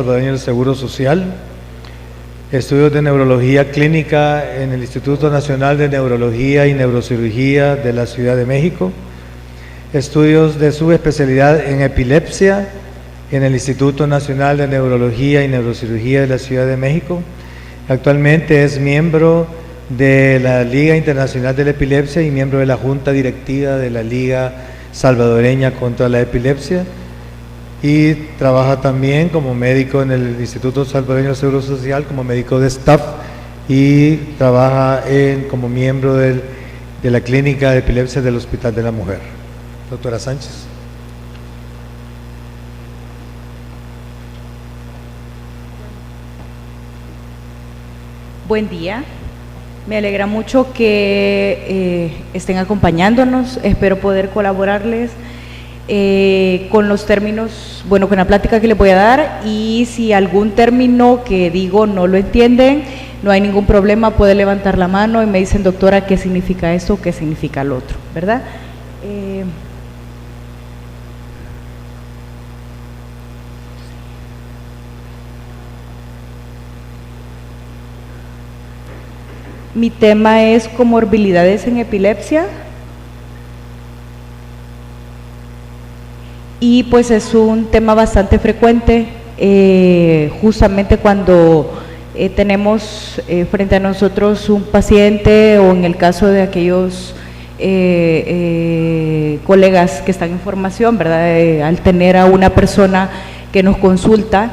Salvadoreño del Seguro Social, estudios de neurología clínica en el Instituto Nacional de Neurología y Neurocirugía de la Ciudad de México, estudios de subespecialidad en epilepsia en el Instituto Nacional de Neurología y Neurocirugía de la Ciudad de México. Actualmente es miembro de la Liga Internacional de la Epilepsia y miembro de la Junta Directiva de la Liga Salvadoreña contra la Epilepsia, y trabaja también como médico en el Instituto Salvadoreño del Seguro Social, como médico de staff, y trabaja como miembro de la Clínica de Epilepsia del Hospital de la Mujer. Doctora Sánchez. Buen día, me alegra mucho que estén acompañándonos, espero poder colaborarles con los términos, bueno, con la plática que les voy a dar, y si algún término que digo no lo entienden, no hay ningún problema, puede levantar la mano y me dicen, doctora, ¿qué significa esto? ¿Qué significa lo otro? ¿Verdad? Mi tema es comorbilidades en epilepsia. Y pues es un tema bastante frecuente, justamente cuando tenemos frente a nosotros un paciente, o en el caso de aquellos colegas que están en formación, ¿verdad? Al tener a una persona que nos consulta,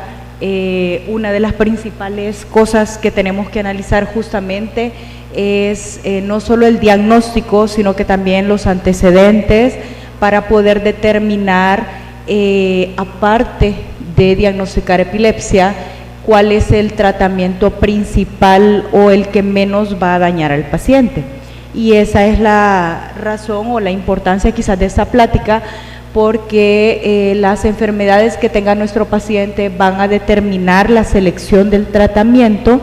una de las principales cosas que tenemos que analizar justamente es no solo el diagnóstico, sino que también los antecedentes, para poder determinar, aparte de diagnosticar epilepsia, cuál es el tratamiento principal o el que menos va a dañar al paciente. Y esa es la razón o la importancia quizás de esta plática, porque las enfermedades que tenga nuestro paciente van a determinar la selección del tratamiento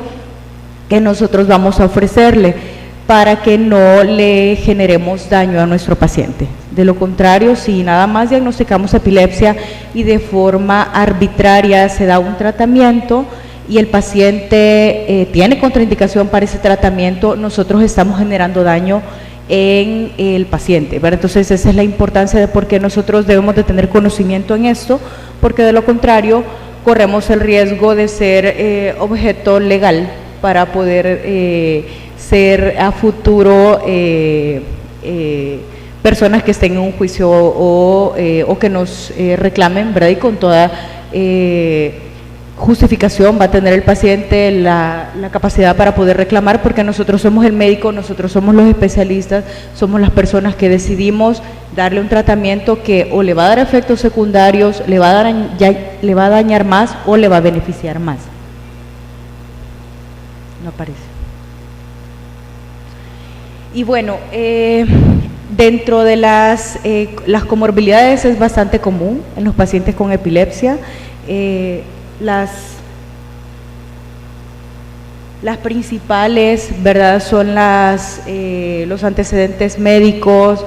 que nosotros vamos a ofrecerle, para que no le generemos daño a nuestro paciente. De lo contrario, si nada más diagnosticamos epilepsia y de forma arbitraria se da un tratamiento y el paciente tiene contraindicación para ese tratamiento, nosotros estamos generando daño en el paciente, ¿verdad? Entonces esa es la importancia de por qué nosotros debemos de tener conocimiento en esto, porque de lo contrario corremos el riesgo de ser objeto legal para poder ser a futuro personas que estén en un juicio o que nos reclamen, ¿verdad? Y con toda justificación va a tener el paciente la capacidad para poder reclamar, porque nosotros somos el médico, nosotros somos los especialistas, somos las personas que decidimos darle un tratamiento que o le va a dar efectos secundarios, le va a dañar más o le va a beneficiar más. No aparece. Y bueno, dentro de las comorbilidades es bastante común en los pacientes con epilepsia. Las principales, ¿verdad?, son los antecedentes médicos,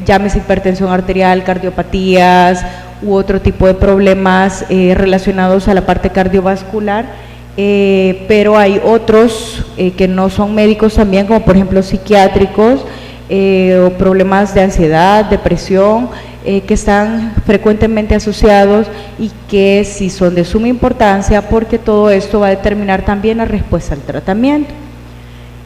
llámese hipertensión arterial, cardiopatías u otro tipo de problemas relacionados a la parte cardiovascular. Pero hay otros que no son médicos también, como por ejemplo psiquiátricos, o problemas de ansiedad, depresión, que están frecuentemente asociados y que sí son de suma importancia, porque todo esto va a determinar también la respuesta al tratamiento.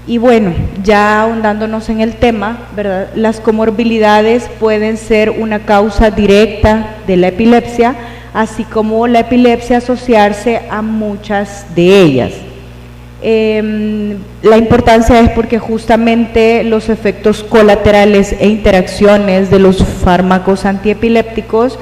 Y bueno, ya ahondándonos en el tema, ¿verdad?, las comorbilidades pueden ser una causa directa de la epilepsia, así como la epilepsia asociarse a muchas de ellas. La importancia es porque justamente los efectos colaterales e interacciones de los fármacos antiepilépticos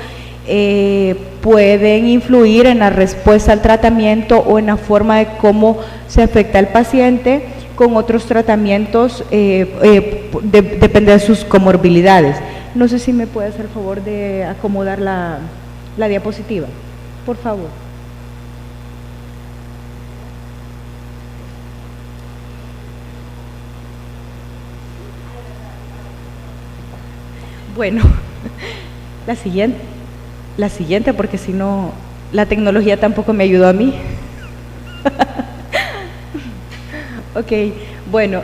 pueden influir en la respuesta al tratamiento o en la forma de cómo se afecta al paciente con otros tratamientos, depende de sus comorbilidades. No sé si me puede hacer el favor de acomodar la diapositiva, por favor. Bueno, la siguiente, porque si no la tecnología tampoco me ayudó a mí. Ok, bueno,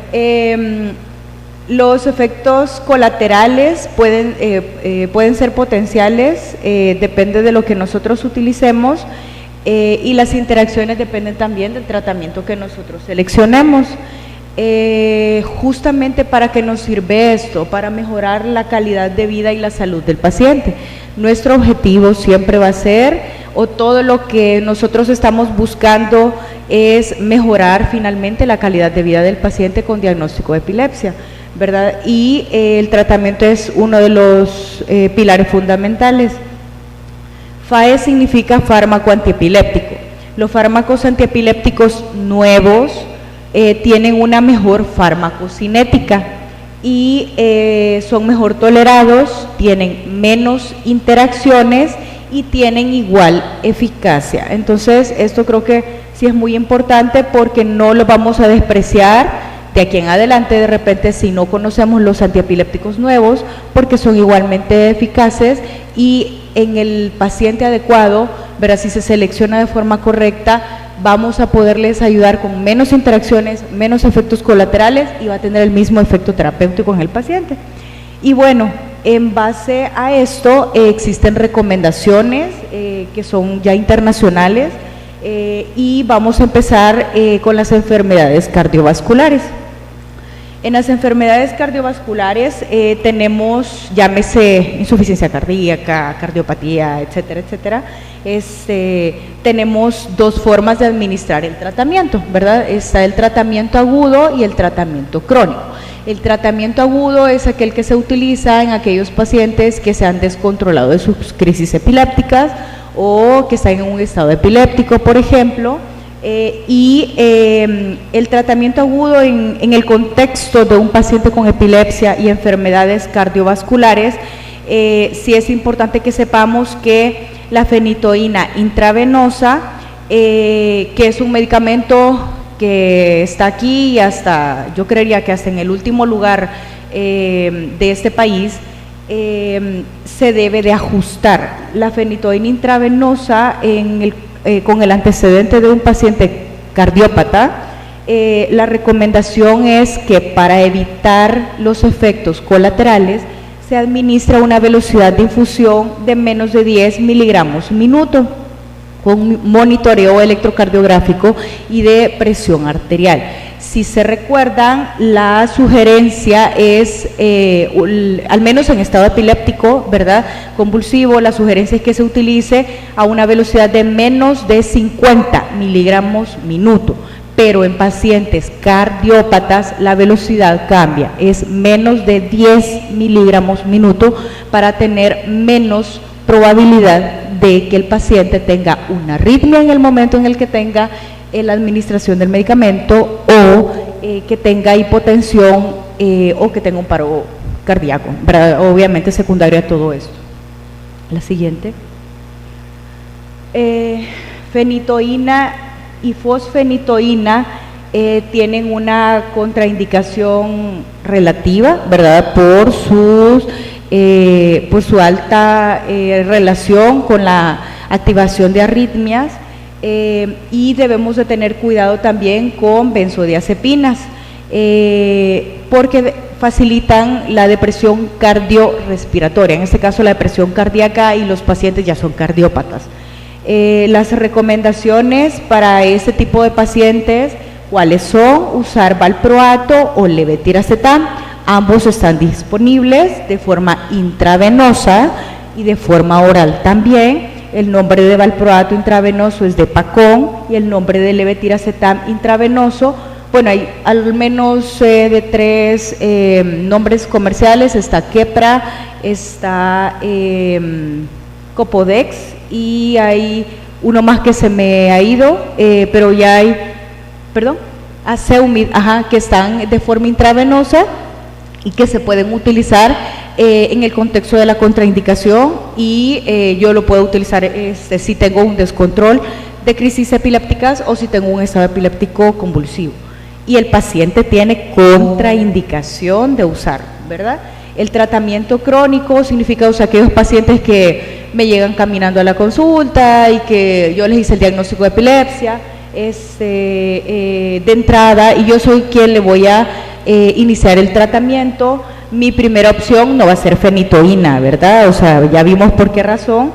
los efectos colaterales pueden ser potenciales, depende de lo que nosotros utilicemos, y las interacciones dependen también del tratamiento que nosotros seleccionemos. Justamente para qué nos sirve esto, para mejorar la calidad de vida y la salud del paciente. Nuestro objetivo siempre va a ser, o todo lo que nosotros estamos buscando es mejorar finalmente la calidad de vida del paciente con diagnóstico de epilepsia, ¿verdad? Y el tratamiento es uno de los pilares fundamentales. FAE significa fármaco antiepiléptico. Los fármacos antiepilépticos nuevos tienen una mejor farmacocinética y son mejor tolerados, tienen menos interacciones y tienen igual eficacia. Entonces, esto creo que sí es muy importante porque no lo vamos a despreciar de aquí en adelante de repente si no conocemos los antiepilépticos nuevos, porque son igualmente eficaces y en el paciente adecuado, verá, si se selecciona de forma correcta, vamos a poderles ayudar con menos interacciones, menos efectos colaterales y va a tener el mismo efecto terapéutico en el paciente. Y bueno, en base a esto existen recomendaciones que son ya internacionales y vamos a empezar con las enfermedades cardiovasculares. En las enfermedades cardiovasculares tenemos, llámese insuficiencia cardíaca, cardiopatía, etcétera, etcétera. Tenemos dos formas de administrar el tratamiento, ¿verdad? Está el tratamiento agudo y el tratamiento crónico. El tratamiento agudo es aquel que se utiliza en aquellos pacientes que se han descontrolado de sus crisis epilépticas o que están en un estado epiléptico, por ejemplo. El tratamiento agudo en el contexto de un paciente con epilepsia y enfermedades cardiovasculares, sí es importante que sepamos que la fenitoína intravenosa, que es un medicamento que está aquí y hasta, yo creería que hasta en el último lugar de este país, se debe de ajustar. La fenitoína intravenosa con el antecedente de un paciente cardiópata, la recomendación es que para evitar los efectos colaterales se administra una velocidad de infusión de menos de 10 miligramos minuto, con monitoreo electrocardiográfico y de presión arterial. Si se recuerdan, la sugerencia es, al menos en estado epiléptico, ¿verdad?, convulsivo, la sugerencia es que se utilice a una velocidad de menos de 50 miligramos minuto, pero en pacientes cardiópatas la velocidad cambia, es menos de 10 miligramos minuto para tener menos probabilidad de que el paciente tenga una arritmia en el momento en el que tenga la administración del medicamento o que tenga hipotensión o que tenga un paro cardíaco, ¿verdad? Obviamente secundario a todo esto. La siguiente. Fenitoína y fosfenitoína tienen una contraindicación relativa, ¿verdad?, por su alta relación con la activación de arritmias. Y debemos de tener cuidado también con benzodiazepinas porque facilitan la depresión cardiorrespiratoria, en este caso la depresión cardíaca, y los pacientes ya son cardiópatas. Las recomendaciones para este tipo de pacientes, ¿cuáles son? Usar valproato o levetiracetam, ambos están disponibles de forma intravenosa y de forma oral también. El nombre de valproato intravenoso es Depacon y el nombre de levetiracetam intravenoso, bueno, hay al menos de 3 nombres comerciales, está Keppra, está Copodex y hay uno más que se me ha ido, pero ya hay, Aceumid, que están de forma intravenosa y que se pueden utilizar en el contexto de la contraindicación y yo lo puedo utilizar si tengo un descontrol de crisis epilépticas o si tengo un estado epiléptico convulsivo y el paciente tiene contraindicación de usar, ¿verdad? El tratamiento crónico significa, o sea, aquellos pacientes que me llegan caminando a la consulta y que yo les hice el diagnóstico de epilepsia de entrada, y yo soy quien le voy a iniciar el tratamiento. Mi primera opción no va a ser fenitoína, ¿verdad? O sea, ya vimos por qué razón.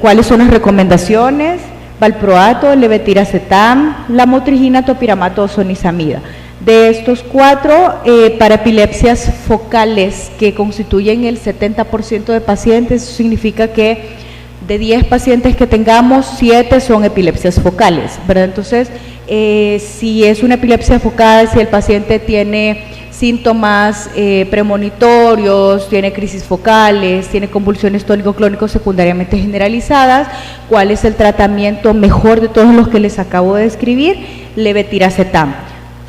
¿Cuáles son las recomendaciones? Valproato, levetiracetam, lamotrigina, topiramato o sonizamida. De estos 4, para epilepsias focales, que constituyen el 70% de pacientes, eso significa que de 10 pacientes que tengamos, 7 son epilepsias focales, ¿verdad? Entonces, si es una epilepsia focal, si el paciente tiene síntomas premonitorios, tiene crisis focales, tiene convulsiones tónico-clónicos secundariamente generalizadas, ¿cuál es el tratamiento mejor de todos los que les acabo de describir? Levetiracetam.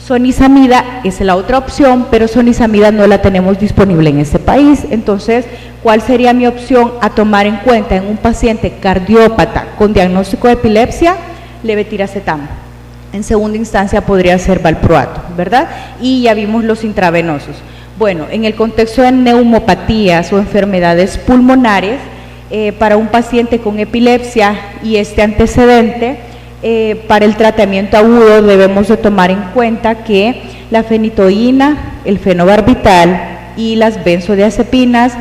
Sonizamida es la otra opción, pero sonizamida no la tenemos disponible en este país. Entonces, ¿cuál sería mi opción a tomar en cuenta en un paciente cardiópata con diagnóstico de epilepsia? Levetiracetam. En segunda instancia podría ser valproato, ¿verdad? Y ya vimos los intravenosos. Bueno, en el contexto de neumopatías o enfermedades pulmonares, para un paciente con epilepsia y este antecedente, para el tratamiento agudo debemos de tomar en cuenta que la fenitoína, el fenobarbital y las benzodiazepinas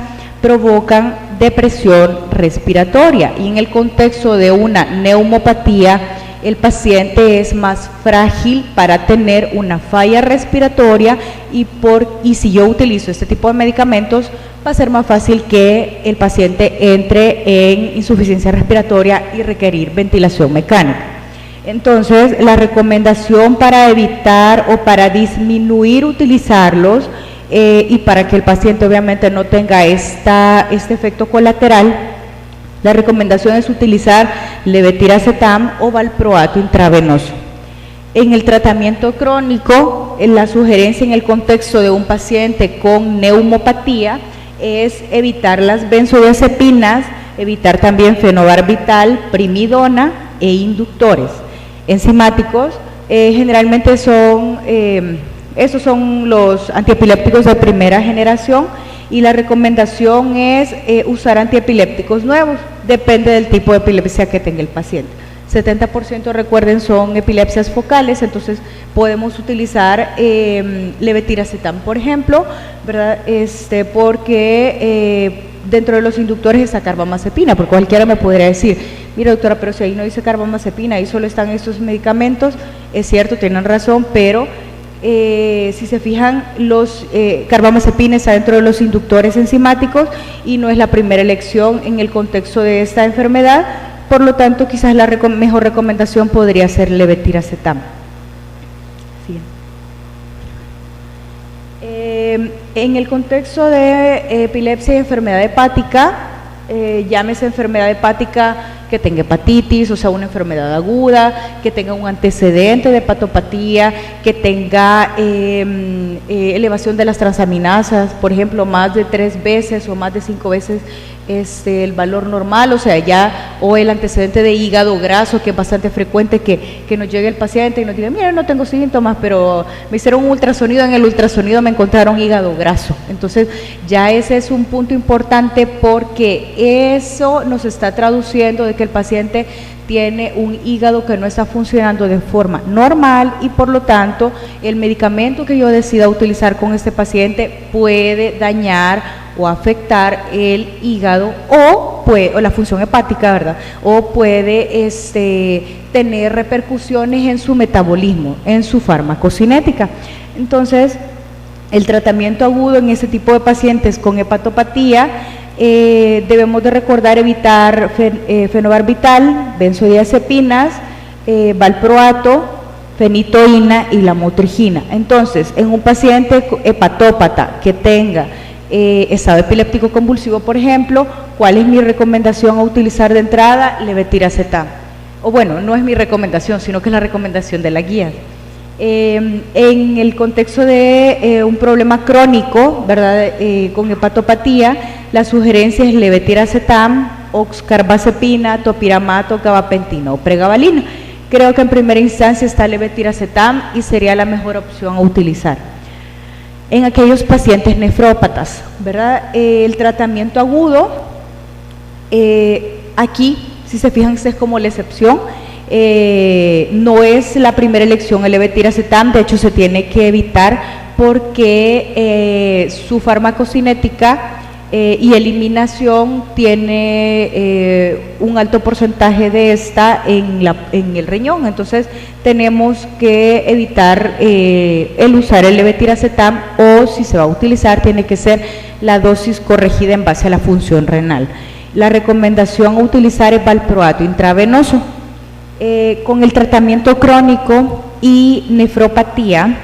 provocan depresión respiratoria, y en el contexto de una neumopatía el paciente es más frágil para tener una falla respiratoria, y si yo utilizo este tipo de medicamentos va a ser más fácil que el paciente entre en insuficiencia respiratoria y requerir ventilación mecánica. Entonces, la recomendación para evitar o para disminuir utilizarlos y para que el paciente obviamente no tenga este efecto colateral, la recomendación es utilizar levetiracetam o valproato intravenoso. En el tratamiento crónico, la sugerencia en el contexto de un paciente con neumopatía es evitar las benzodiazepinas, evitar también fenobarbital, primidona e inductores. Enzimáticos, generalmente son, estos son los antiepilépticos de primera generación, y la recomendación es usar antiepilépticos nuevos, depende del tipo de epilepsia que tenga el paciente. 70% recuerden son epilepsias focales, entonces podemos utilizar levetiracetam, por ejemplo, ¿verdad? Porque dentro de los inductores está carbamazepina, porque cualquiera me podría decir, mira doctora, pero si ahí no dice carbamazepina, ahí solo están estos medicamentos. Es cierto, tienen razón, pero si se fijan, los carbamazepina está dentro de los inductores enzimáticos y no es la primera elección en el contexto de esta enfermedad. Por lo tanto, quizás la mejor recomendación podría ser levetiracetam. Sí. En el contexto de epilepsia y enfermedad hepática, llámese enfermedad hepática que tenga hepatitis, o sea, una enfermedad aguda, que tenga un antecedente de hepatopatía, que tenga elevación de las transaminasas, por ejemplo, más de 3 veces o más de 5 veces el valor normal, o sea, o el antecedente de hígado graso, que es bastante frecuente que nos llegue el paciente y nos diga, mira, no tengo síntomas, pero me hicieron un ultrasonido, en el ultrasonido me encontraron hígado graso. Entonces, ya ese es un punto importante, porque eso nos está traduciendo de que el paciente tiene un hígado que no está funcionando de forma normal, y por lo tanto el medicamento que yo decida utilizar con este paciente puede dañar o afectar el hígado o la función hepática, ¿verdad? O puede tener repercusiones en su metabolismo, en su farmacocinética. Entonces, el tratamiento agudo en ese tipo de pacientes con hepatopatía, debemos de recordar evitar fenobarbital, benzodiazepinas, valproato, fenitoína y lamotrigina. Entonces, en un paciente hepatópata que tenga estado epiléptico convulsivo, por ejemplo, ¿cuál es mi recomendación a utilizar de entrada? Levetiracetam. O bueno, no es mi recomendación, sino que es la recomendación de la guía. En el contexto de un problema crónico, ¿verdad? Con hepatopatía, la sugerencia es levetiracetam, oxcarbazepina, topiramato, gabapentina o pregabalina. Creo que en primera instancia está levetiracetam y sería la mejor opción a utilizar. en aquellos pacientes nefrópatas, ¿verdad? El tratamiento agudo, aquí, si se fijan, es como la excepción, no es la primera elección el levetiracetam, de hecho se tiene que evitar porque su farmacocinética y eliminación tiene un alto porcentaje de esta en el riñón, entonces tenemos que evitar el usar el levetiracetam, o si se va a utilizar tiene que ser la dosis corregida en base a la función renal. La recomendación a utilizar es valproato intravenoso. Con el tratamiento crónico y nefropatía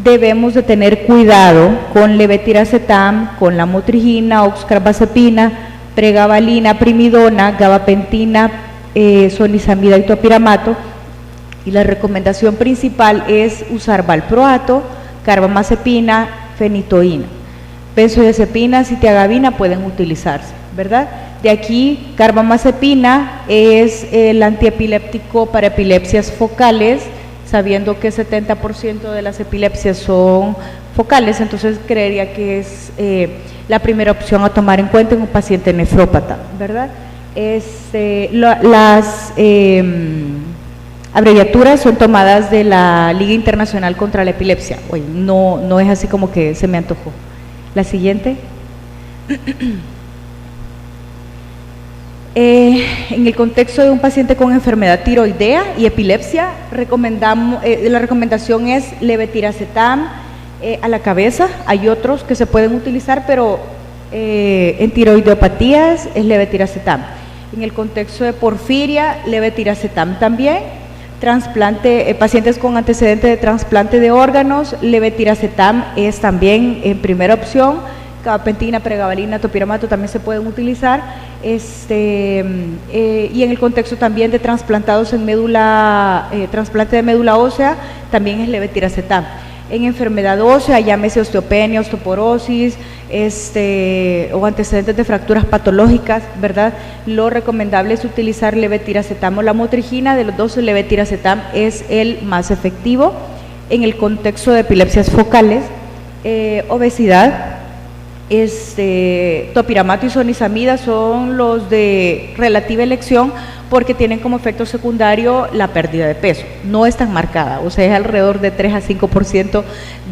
debemos de tener cuidado con levetiracetam, con la motrigina, oxcarbazepina, pregabalina, primidona, gabapentina, sonizamida y topiramato, y la recomendación principal es usar valproato, carbamazepina, fenitoína. Benzodiazepinas y tiagabina pueden utilizarse, ¿verdad? De aquí, carbamazepina es el antiepiléptico para epilepsias focales, sabiendo que 70% de las epilepsias son focales, entonces creería que es la primera opción a tomar en cuenta en un paciente nefrópata, ¿verdad? Las abreviaturas son tomadas de la Liga Internacional contra la Epilepsia. Oye, no es así como que se me antojó. La siguiente. En el contexto de un paciente con enfermedad tiroidea y epilepsia, la recomendación es levetiracetam a la cabeza. Hay otros que se pueden utilizar, pero en tiroideopatías es levetiracetam. En el contexto de porfiria, levetiracetam también. Pacientes con antecedente de trasplante de órganos, levetiracetam es también en primera opción. Gabapentina, pregabalina, topiramato también se pueden utilizar, y en el contexto también de trasplantados en médula, trasplante de médula ósea, también es levetiracetam. En enfermedad ósea, llámese osteopenia, osteoporosis, o antecedentes de fracturas patológicas, ¿verdad? Lo recomendable es utilizar levetiracetam o la motrigina. De los dos, el levetiracetam es el más efectivo. En el contexto de epilepsias focales, obesidad, topiramato y sonizamida son los de relativa elección porque tienen como efecto secundario la pérdida de peso. No es tan marcada, o sea, es alrededor de 3 a 5%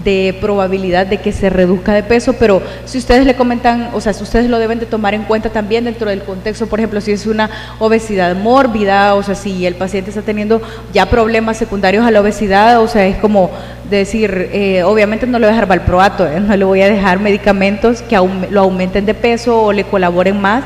de probabilidad de que se reduzca de peso, pero si ustedes le comentan, o sea, si ustedes lo deben de tomar en cuenta también dentro del contexto, por ejemplo, si es una obesidad mórbida, o sea, si el paciente está teniendo ya problemas secundarios a la obesidad, o sea, es como decir, obviamente no le voy a dejar valproato, no le voy a dejar medicamentos que lo aumenten de peso o le colaboren más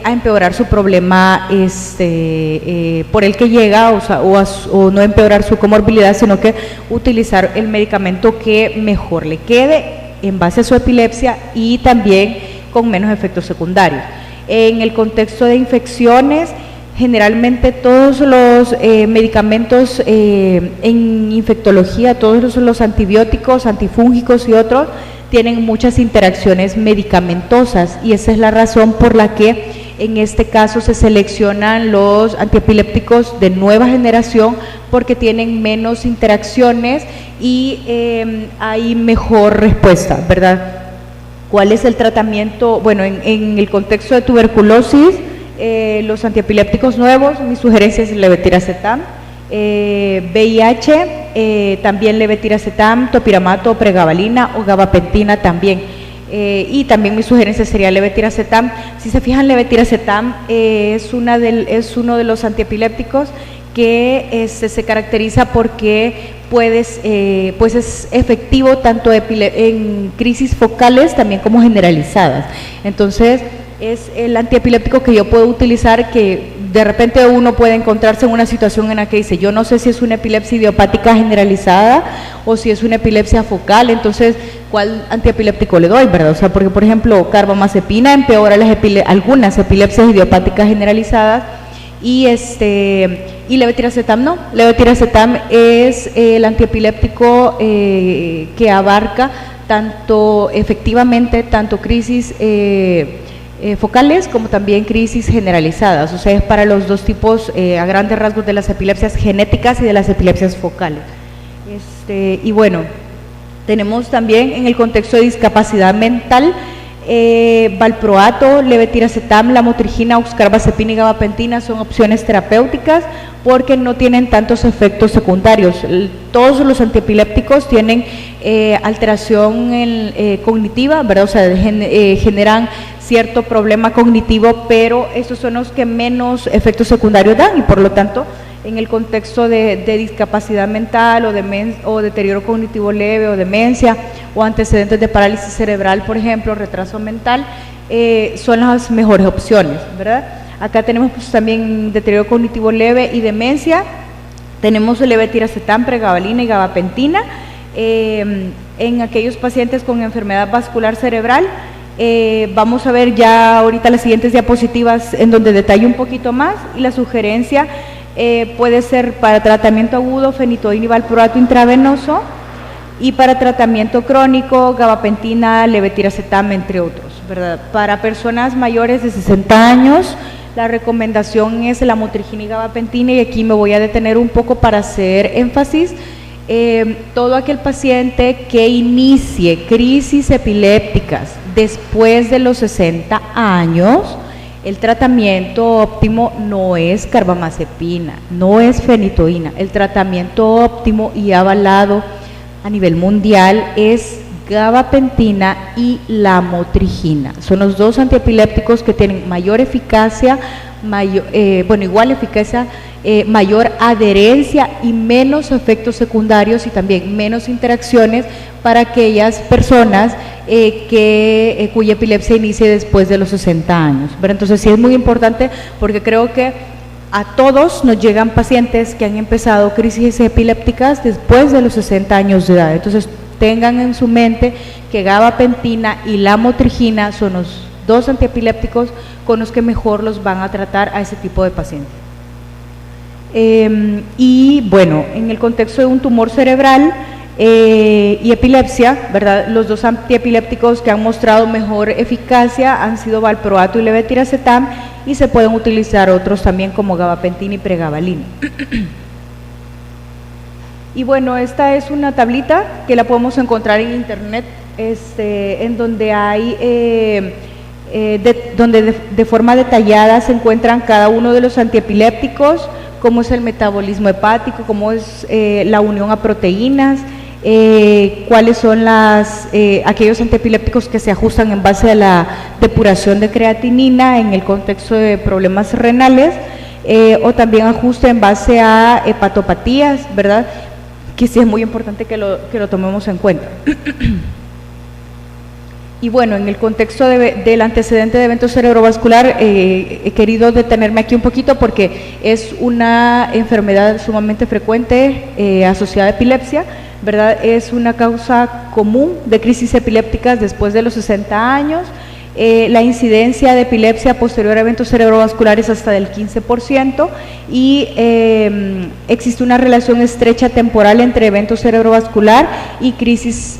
a empeorar su problema por el que llega, o sea, o no empeorar su comorbilidad, sino que utilizar el medicamento que mejor le quede en base a su epilepsia y también con menos efectos secundarios. En el contexto de infecciones, generalmente todos los medicamentos en infectología, todos los antibióticos, antifúngicos y otros, tienen muchas interacciones medicamentosas, y esa es la razón por la que en este caso se seleccionan los antiepilépticos de nueva generación, porque tienen menos interacciones y hay mejor respuesta, ¿verdad? ¿Cuál es el tratamiento? Bueno, en el contexto de tuberculosis, los antiepilépticos nuevos, mi sugerencia es levetiracetam. VIH, también levetiracetam, topiramato, pregabalina o gabapentina también, y también mi sugerencia sería levetiracetam. Si se fijan, levetiracetam es uno de los antiepilépticos que se caracteriza porque pues es efectivo tanto en crisis focales también como generalizadas. Entonces es el antiepiléptico que yo puedo utilizar, que de repente uno puede encontrarse en una situación en la que dice, yo no sé si es una epilepsia idiopática generalizada o si es una epilepsia focal, entonces, ¿cuál antiepiléptico le doy, verdad? O sea, porque, por ejemplo, carbamazepina empeora algunas epilepsias idiopáticas generalizadas y levetiracetam no. Levetiracetam es el antiepiléptico que abarca efectivamente tanto crisis focales como también crisis generalizadas, o sea, es para los dos tipos a grandes rasgos de las epilepsias genéticas y de las epilepsias focales. Y bueno, Tenemos también en el contexto de discapacidad mental, valproato, levetiracetam, lamotrigina, oxcarbazepina y gabapentina son opciones terapéuticas porque no tienen tantos efectos secundarios. Todos los antiepilépticos tienen alteración cognitiva, ¿verdad? O sea, generan cierto problema cognitivo, pero estos son los que menos efectos secundarios dan y por lo tanto en el contexto de discapacidad mental o deterioro cognitivo leve o demencia o antecedentes de parálisis cerebral, por ejemplo, retraso mental, son las mejores opciones, ¿verdad? Acá tenemos pues, también deterioro cognitivo leve y demencia, tenemos el levetiracetam, pregabalina y gabapentina, en aquellos pacientes con enfermedad vascular cerebral. Vamos a ver ya ahorita las siguientes diapositivas en donde detalle un poquito más y la sugerencia puede ser para tratamiento agudo, fenitoína y valproato intravenoso y para tratamiento crónico, gabapentina, levetiracetam, entre otros, ¿verdad? Para personas mayores de 60 años, la recomendación es la lamotrigina y gabapentina y aquí me voy a detener un poco para hacer énfasis. Todo aquel paciente que inicie crisis epilépticas después de los 60 años, el tratamiento óptimo no es carbamazepina, no es fenitoína, el tratamiento óptimo y avalado a nivel mundial es gabapentina y lamotrigina. Son los dos antiepilépticos que tienen mayor eficacia, igual eficacia, mayor adherencia y menos efectos secundarios y también menos interacciones para aquellas personas cuya epilepsia inicie después de los 60 años. ¿Verdad? Entonces sí es muy importante porque creo que a todos nos llegan pacientes que han empezado crisis epilépticas después de los 60 años de edad. Entonces tengan en su mente que gabapentina y lamotrigina son los dos antiepilépticos con los que mejor los van a tratar a ese tipo de pacientes. Y bueno, en el contexto de un tumor cerebral y epilepsia, ¿verdad? Los dos antiepilépticos que han mostrado mejor eficacia han sido valproato y levetiracetam y se pueden utilizar otros también como gabapentina y pregabalina. Y bueno, esta es una tablita que la podemos encontrar en internet, en donde hay donde de forma detallada se encuentran cada uno de los antiepilépticos, cómo es el metabolismo hepático, cómo es la unión a proteínas, cuáles son aquellos antiepilépticos que se ajustan en base a la depuración de creatinina en el contexto de problemas renales, o también ajuste en base a hepatopatías, ¿verdad? Que sí es muy importante que lo tomemos en cuenta. Y bueno, en el contexto del antecedente de evento cerebrovascular, he querido detenerme aquí un poquito porque es una enfermedad sumamente frecuente asociada a epilepsia, ¿verdad? Es una causa común de crisis epilépticas después de los 60 años. La incidencia de epilepsia posterior a eventos cerebrovasculares hasta del 15% y existe una relación estrecha temporal entre evento cerebrovascular y crisis.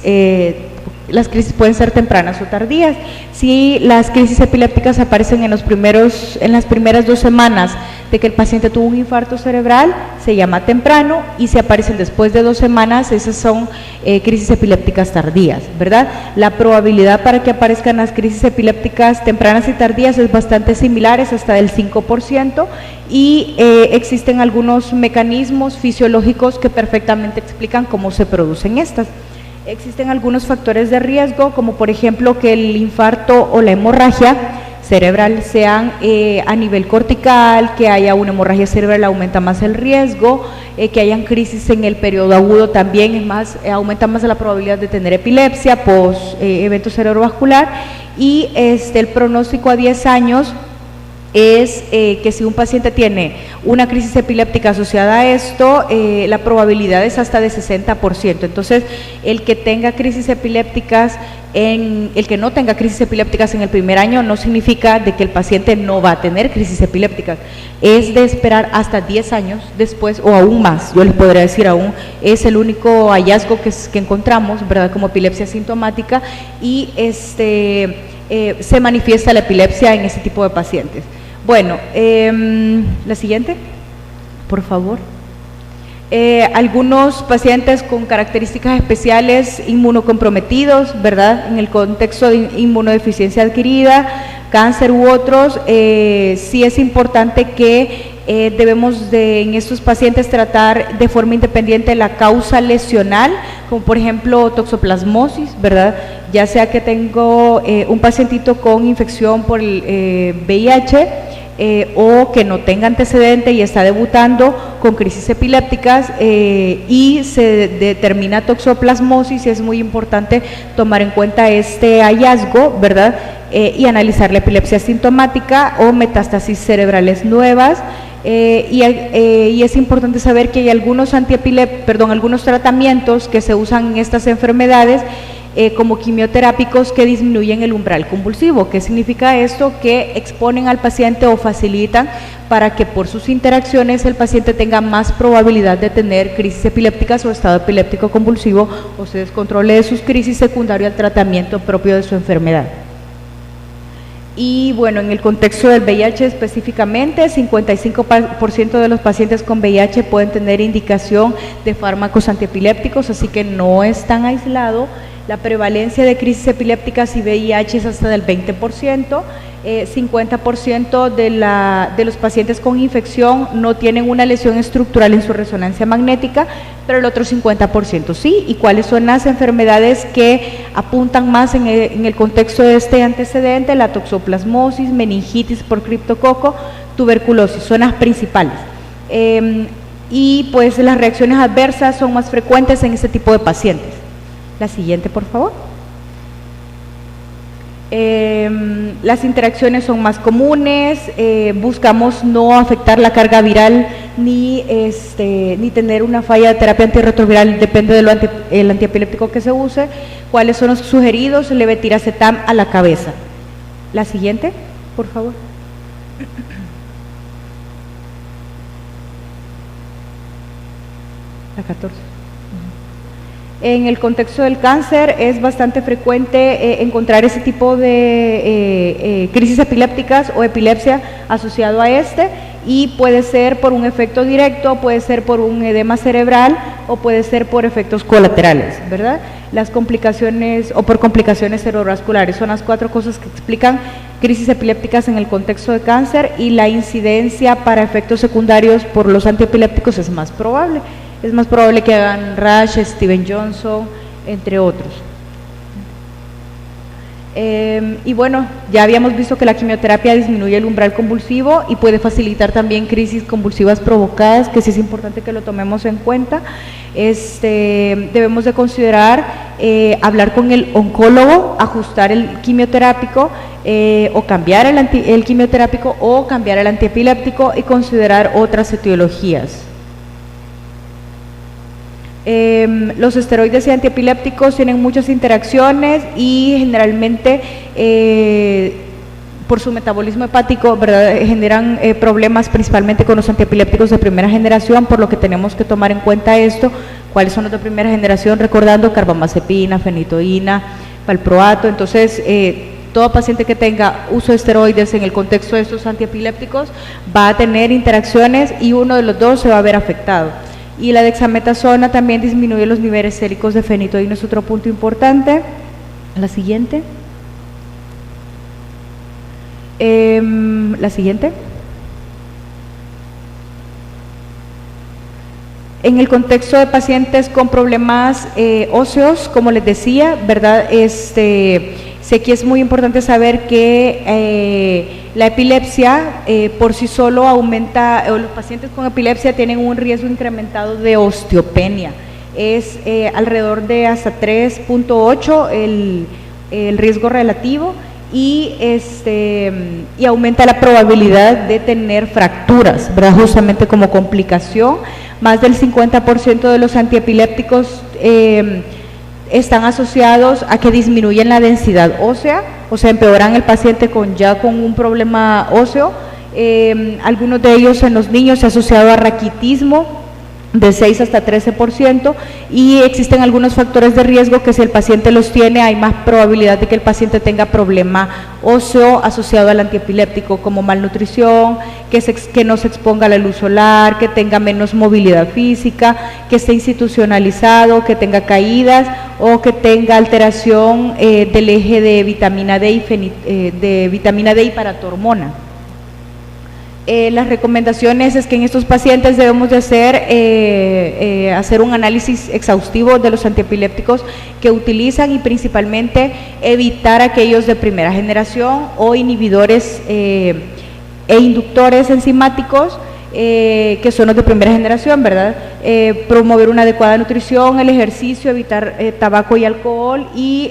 Las crisis pueden ser tempranas o tardías. Si las crisis epilépticas aparecen en las primeras 2 semanas de que el paciente tuvo un infarto cerebral, se llama temprano, y si aparecen después de 2 semanas, esas son crisis epilépticas tardías, ¿verdad? La probabilidad para que aparezcan las crisis epilépticas tempranas y tardías es bastante similar, es hasta del 5%, y existen algunos mecanismos fisiológicos que perfectamente explican cómo se producen estas. Existen algunos factores de riesgo, como por ejemplo que el infarto o la hemorragia cerebral sean a nivel cortical, que haya una hemorragia cerebral aumenta más el riesgo, que hayan crisis en el periodo agudo también aumenta más la probabilidad de tener epilepsia post evento cerebrovascular, y el pronóstico a 10 años es que si un paciente tiene una crisis epiléptica asociada a esto, la probabilidad es hasta de 60%. Entonces, el que no tenga crisis epilépticas en el primer año no significa de que el paciente no va a tener crisis epilépticas. Es de esperar hasta 10 años después o aún más. Yo les podría decir aún, es el único hallazgo que encontramos, ¿verdad?, como epilepsia sintomática, y se manifiesta la epilepsia en ese tipo de pacientes. Bueno, la siguiente, por favor. Algunos pacientes con características especiales inmunocomprometidos, ¿verdad? En el contexto de inmunodeficiencia adquirida, cáncer u otros, sí es importante que debemos en estos pacientes tratar de forma independiente la causa lesional, como por ejemplo toxoplasmosis, ¿verdad? Ya sea que tengo un pacientito con infección por el VIH, o que no tenga antecedente y está debutando con crisis epilépticas y se determina toxoplasmosis, es muy importante tomar en cuenta este hallazgo, ¿verdad? Y analizar la epilepsia sintomática o metástasis cerebrales nuevas. Y es importante saber que hay algunos algunos tratamientos que se usan en estas enfermedades como quimioterápicos que disminuyen el umbral convulsivo. ¿Qué significa esto? Que exponen al paciente o facilitan para que por sus interacciones el paciente tenga más probabilidad de tener crisis epilépticas o estado epiléptico convulsivo o se descontrole de sus crisis secundario al tratamiento propio de su enfermedad. Y bueno, en el contexto del VIH específicamente, 55% de los pacientes con VIH pueden tener indicación de fármacos antiepilépticos, así que no es tan aislado. La prevalencia de crisis epilépticas y VIH es hasta del 20%, 50% de los pacientes con infección no tienen una lesión estructural en su resonancia magnética, pero el otro 50% sí. ¿Y cuáles son las enfermedades que apuntan más en el contexto de este antecedente? La toxoplasmosis, meningitis por criptococo, tuberculosis, son las principales. Y pues las reacciones adversas son más frecuentes en este tipo de pacientes. La siguiente, por favor. Las interacciones son más comunes, buscamos no afectar la carga viral ni tener una falla de terapia antirretroviral, depende del antiepiléptico que se use. ¿Cuáles son los sugeridos? Levetiracetam a la cabeza. La siguiente, por favor. La 14. En el contexto del cáncer es bastante frecuente encontrar ese tipo de crisis epilépticas o epilepsia asociado a y puede ser por un efecto directo, puede ser por un edema cerebral o puede ser por efectos colaterales, ¿verdad? Las complicaciones o por complicaciones cerebrovasculares son las 4 cosas que explican crisis epilépticas en el contexto de cáncer, y la incidencia para efectos secundarios por los antiepilépticos es más probable. Es más probable que hagan rash, Steven Johnson, entre otros. Y bueno, ya habíamos visto que la quimioterapia disminuye el umbral convulsivo y puede facilitar también crisis convulsivas provocadas, que sí es importante que lo tomemos en cuenta. Debemos de considerar hablar con el oncólogo, ajustar el quimioterápico o cambiar el quimioterápico o cambiar el antiepiléptico y considerar otras etiologías. Los esteroides y antiepilépticos tienen muchas interacciones y generalmente por su metabolismo hepático, ¿verdad?, generan problemas principalmente con los antiepilépticos de primera generación, por lo que tenemos que tomar en cuenta esto. ¿Cuáles son los de primera generación? Recordando carbamazepina, fenitoína, valproato. Entonces, todo paciente que tenga uso de esteroides en el contexto de estos antiepilépticos va a tener interacciones y uno de los dos se va a ver afectado. Y la dexametasona también disminuye los niveles séricos de fenitoína, es otro punto importante. La siguiente. La siguiente. En el contexto de pacientes con problemas óseos, como les decía, ¿verdad? Sé que es muy importante saber que la epilepsia por sí solo aumenta, o los pacientes con epilepsia tienen un riesgo incrementado de osteopenia. Es alrededor de hasta 3.8 el riesgo relativo y aumenta la probabilidad de tener fracturas, ¿verdad?, justamente como complicación. Más del 50% de los antiepilépticos están asociados a que disminuyen la densidad ósea, o sea, empeoran el paciente con un problema óseo. Algunos de ellos en los niños se ha asociado a raquitismo, de 6 hasta 13%, y existen algunos factores de riesgo que si el paciente los tiene hay más probabilidad de que el paciente tenga problema óseo asociado al antiepiléptico, como malnutrición, que no se exponga a la luz solar, que tenga menos movilidad física, que esté institucionalizado, que tenga caídas o que tenga alteración del eje de vitamina D y paratormona. Las recomendaciones es que en estos pacientes debemos de hacer un análisis exhaustivo de los antiepilépticos que utilizan y principalmente evitar aquellos de primera generación o inhibidores e inductores enzimáticos que son los de primera generación, ¿verdad? Promover una adecuada nutrición, el ejercicio, evitar tabaco y alcohol y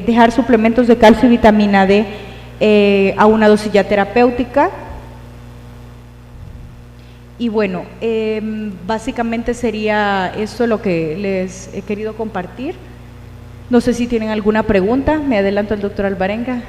dejar suplementos de calcio y vitamina D a una dosis ya terapéutica. Y bueno, básicamente sería esto lo que les he querido compartir. No sé si tienen alguna pregunta. Me adelanto al doctor Alvarenga.